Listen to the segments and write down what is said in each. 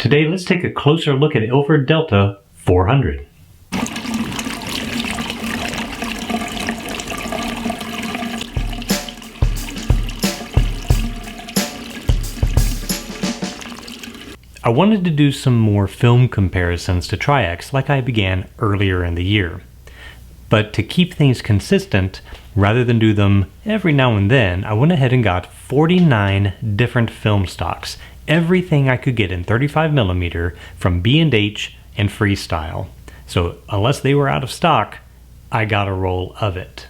Today, let's take a closer look at Ilford Delta 400. I wanted to do some more film comparisons to Tri-X like I began earlier in the year. But to keep things consistent, rather than do them every now and then, I went ahead and got 49 different film stocks, everything I could get in 35mm from B&H and Freestyle. So unless they were out of stock, I got a roll of it.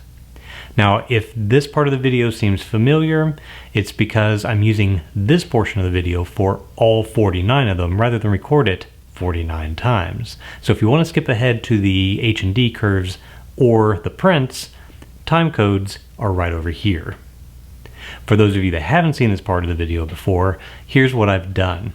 Now, if this part of the video seems familiar, it's because I'm using this portion of the video for all 49 of them rather than record it 49 times. So if you want to skip ahead to the H&D curves or the prints, time codes are right over here. For those of you that haven't seen this part of the video before, here's what I've done.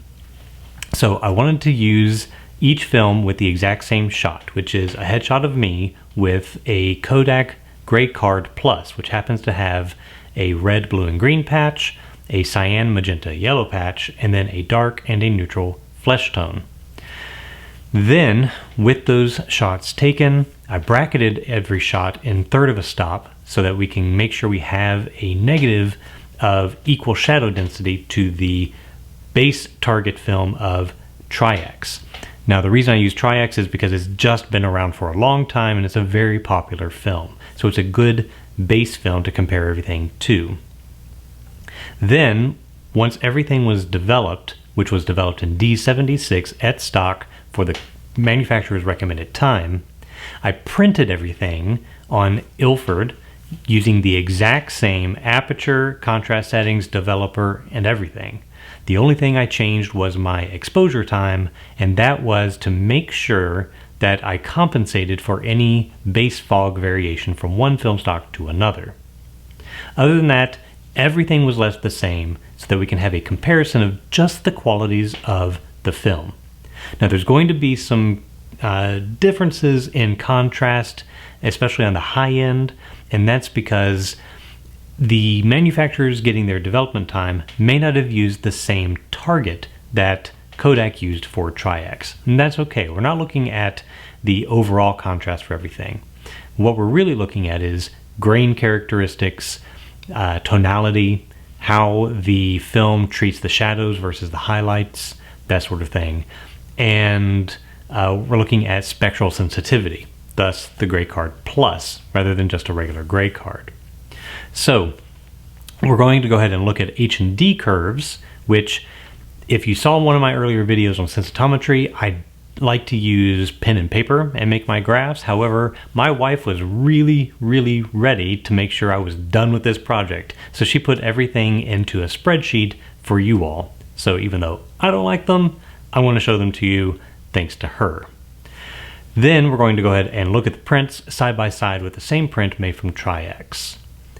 So I wanted to use each film with the exact same shot, which is a headshot of me with a Kodak Gray Card Plus, which happens to have a red, blue, and green patch, a cyan, magenta, yellow patch, and then a dark and a neutral flesh tone. Then, with those shots taken, I bracketed every shot in third of a stop so that we can make sure we have a negative of equal shadow density to the base target film of Tri-X. Now, the reason I use Tri-X is because it's just been around for a long time and it's a very popular film. So it's a good base film to compare everything to. Then, once everything was developed, which was developed in D-76 at stock for the manufacturer's recommended time, I printed everything on Ilford using the exact same aperture, contrast settings, developer, and everything. The only thing I changed was my exposure time, and that was to make sure that I compensated for any base fog variation from one film stock to another. Other than that, everything was left the same so that we can have a comparison of just the qualities of the film. Now, there's going to be some differences in contrast, especially on the high end, and that's because the manufacturers getting their development time may not have used the same target that Kodak used for Tri-X. And that's okay. We're not looking at the overall contrast for everything. What we're really looking at is grain characteristics, tonality, how the film treats the shadows versus the highlights, that sort of thing. And we're looking at spectral sensitivity, thus the Gray Card Plus, rather than just a regular Gray Card. So we're going to go ahead and look at H&D curves, which if you saw one of my earlier videos on sensitometry, I like to use pen and paper and make my graphs. However, my wife was really ready to make sure I was done with this project. So she put everything into a spreadsheet for you all. So even though I don't like them, I want to show them to you thanks to her. Then we're going to go ahead and look at the prints side by side with the same print made from Tri-X.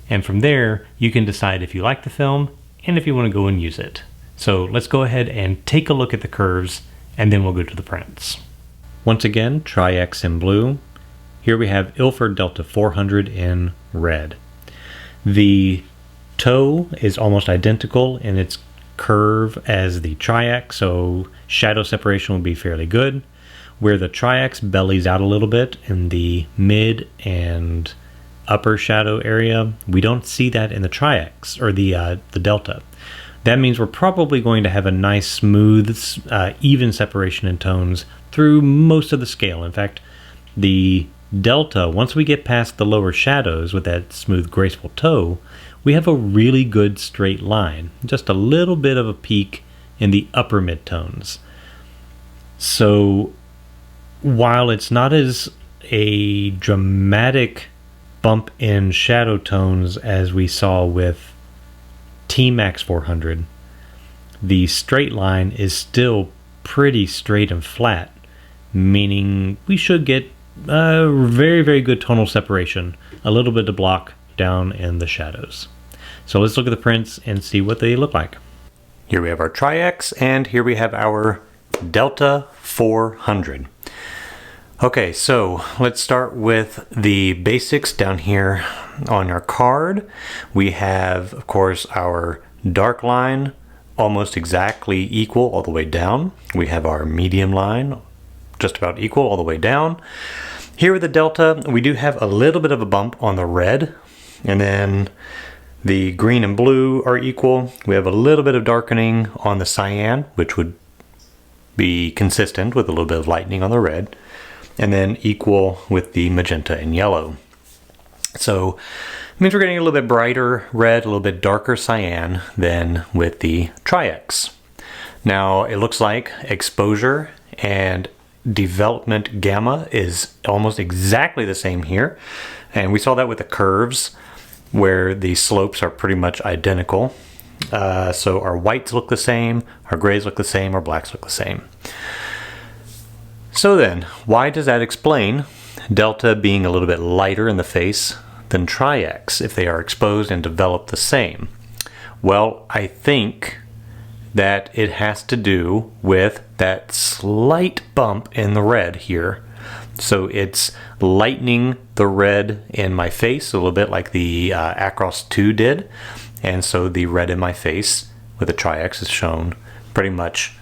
And from there, you can decide if you like the film and if you want to go and use it. So let's go ahead and take a look at the curves and then we'll go to the prints. Once again, Tri-X in blue. Here we have Ilford Delta 400 in red. The toe is almost identical in its curve as the Tri-X, so shadow separation will be fairly good. Where the Tri-X bellies out a little bit in the mid and upper shadow area, we don't see that in the Tri-X or the Delta. That means we're probably going to have a nice, smooth, even separation in tones through most of the scale. In fact, the Delta, once we get past the lower shadows with that smooth, graceful toe, we have a really good straight line. Just a little bit of a peak in the upper mid-tones. So while it's not as a dramatic bump in shadow tones as we saw with T-Max 400, the straight line is still pretty straight and flat, meaning we should get very good tonal separation, a little bit to block down in the shadows. So let's look at the prints and see what they look like. Here we have our Tri-X and here we have our Delta 400. Okay, so let's start with the basics down here on our card. We have, of course, our dark line almost exactly equal all the way down. We have our medium line just about equal all the way down. Here with the Delta, we do have a little bit of a bump on the red, and then the green and blue are equal. We have a little bit of darkening on the cyan, which would be consistent with a little bit of lightening on the red, and then equal with the magenta and yellow. So it means we're getting a little bit brighter red, a little bit darker cyan than with the Tri-X. Now it looks like exposure and development gamma is almost exactly the same here, and we saw that with the curves where the slopes are pretty much identical. So our whites look the same, our grays look the same, our blacks look the same. So then, why does that explain Delta being a little bit lighter in the face than Tri-X if they are exposed and develop the same? Well, I think that it has to do with that slight bump in the red here. So it's lightening the red in my face a little bit like the Acros 2 did. And so the red in my face with the Tri-X is shown pretty much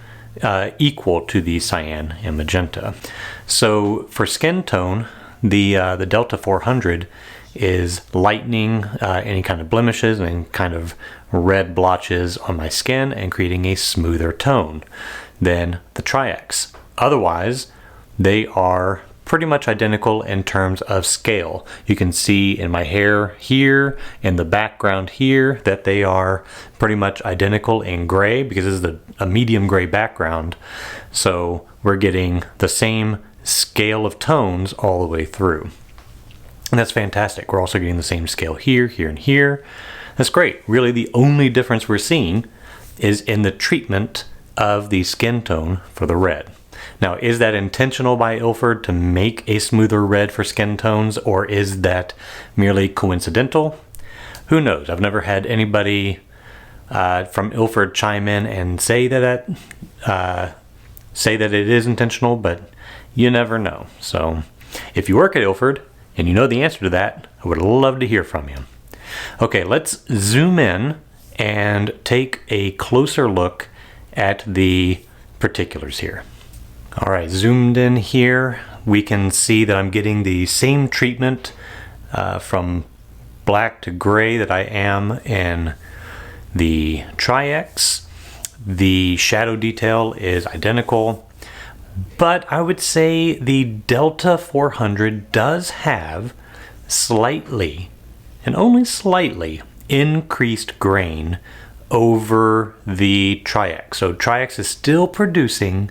equal to the cyan and magenta. So for skin tone, the Delta 400 is lightening any kind of blemishes and kind of red blotches on my skin and creating a smoother tone than the Tri-X. Otherwise, they are pretty much identical in terms of scale. You can see in my hair here, in the background here, that they are pretty much identical in gray because this is a medium gray background. So we're getting the same scale of tones all the way through. And that's fantastic. We're also getting the same scale here, here, and here. That's great. Really, the only difference we're seeing is in the treatment of the skin tone for the red. Now, is that intentional by Ilford to make a smoother red for skin tones, or is that merely coincidental? Who knows? I've never had anybody from Ilford chime in and say that it is intentional, but you never know. So if you work at Ilford and you know the answer to that, I would love to hear from you. Okay, let's zoom in and take a closer look at the particulars here. All right, zoomed in here, we can see that I'm getting the same treatment from black to gray that I am in the Tri-X. The shadow detail is identical, but I would say the Delta 400 does have slightly, and only slightly, increased grain over the Tri-X. So Tri-X is still producing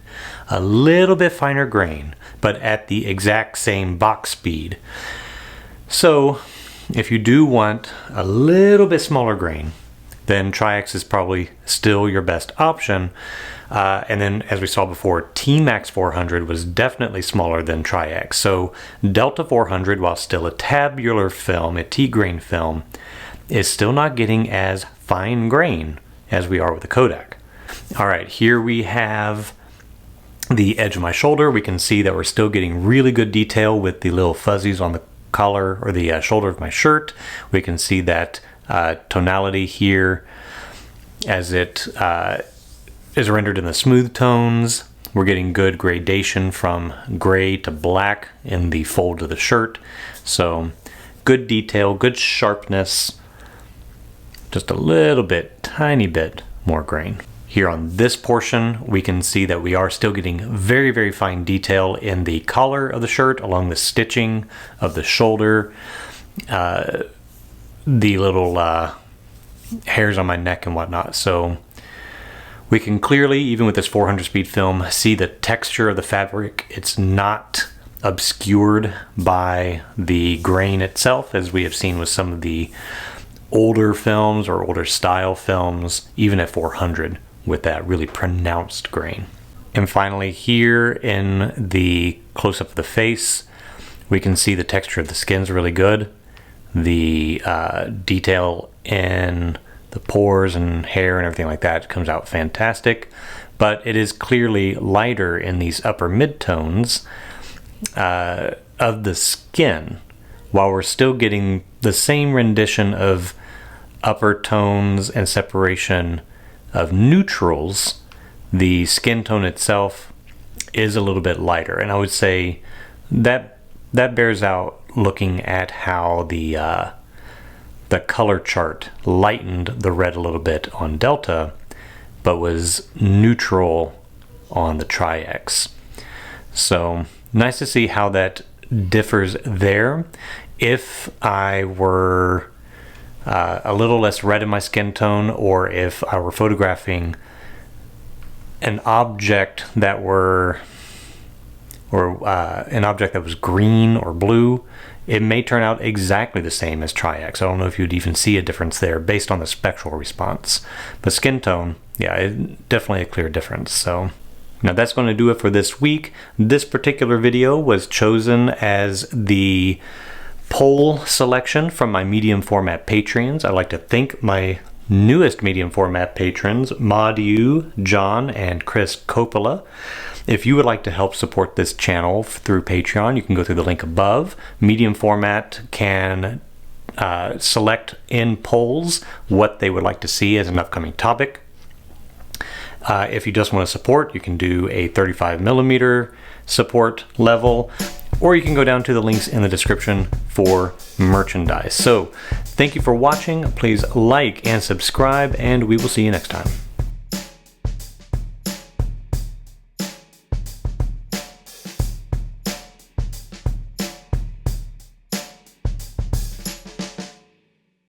a little bit finer grain, but at the exact same box speed. So if you do want a little bit smaller grain, then Tri-X is probably still your best option. And then, as we saw before, T-Max 400 was definitely smaller than Tri-X. So Delta 400, while still a tabular film, a T-grain film, is still not getting as fine grain as we are with the Kodak. All right, here we have the edge of my shoulder. We can see that we're still getting really good detail with the little fuzzies on the collar or the shoulder of my shirt. We can see that tonality here as it is rendered in the smooth tones. We're getting good gradation from gray to black in the fold of the shirt. So good detail, good sharpness, just a little bit, tiny bit more grain. Here on this portion, we can see that we are still getting very, very fine detail in the collar of the shirt, along the stitching of the shoulder, the little hairs on my neck and whatnot. So we can clearly, even with this 400 speed film, see the texture of the fabric. It's not obscured by the grain itself, as we have seen with some of the older films or older style films, even at 400, with that really pronounced grain. And finally, here in the close-up of the face, we can see the texture of the skin's really good. The detail in the pores and hair and everything like that comes out fantastic, but it is clearly lighter in these upper mid-tones of the skin, while we're still getting the same rendition of upper tones and separation of neutrals, the skin tone itself is a little bit lighter. And I would say that bears out looking at how the color chart lightened the red a little bit on Delta, but was neutral on the Tri-X. So nice to see how that differs there. If I were a little less red in my skin tone, or if I were photographing an object that an object that was green or blue, it may turn out exactly the same as Tri-X. I don't know if you'd even see a difference there based on the spectral response. But skin tone, yeah, definitely a clear difference. So now that's going to do it for this week. This particular video was chosen as the poll selection from my medium format Patreons. I'd like to thank my newest medium format patrons, Maudu, John, and Chris Coppola. If you would like to help support this channel through Patreon, you can go through the link above. Medium format can select in polls what they would like to see as an upcoming topic. If you just want to support, you can do a 35mm support level, or you can go down to the links in the description for merchandise. So thank you for watching. Please like and subscribe, and we will see you next time.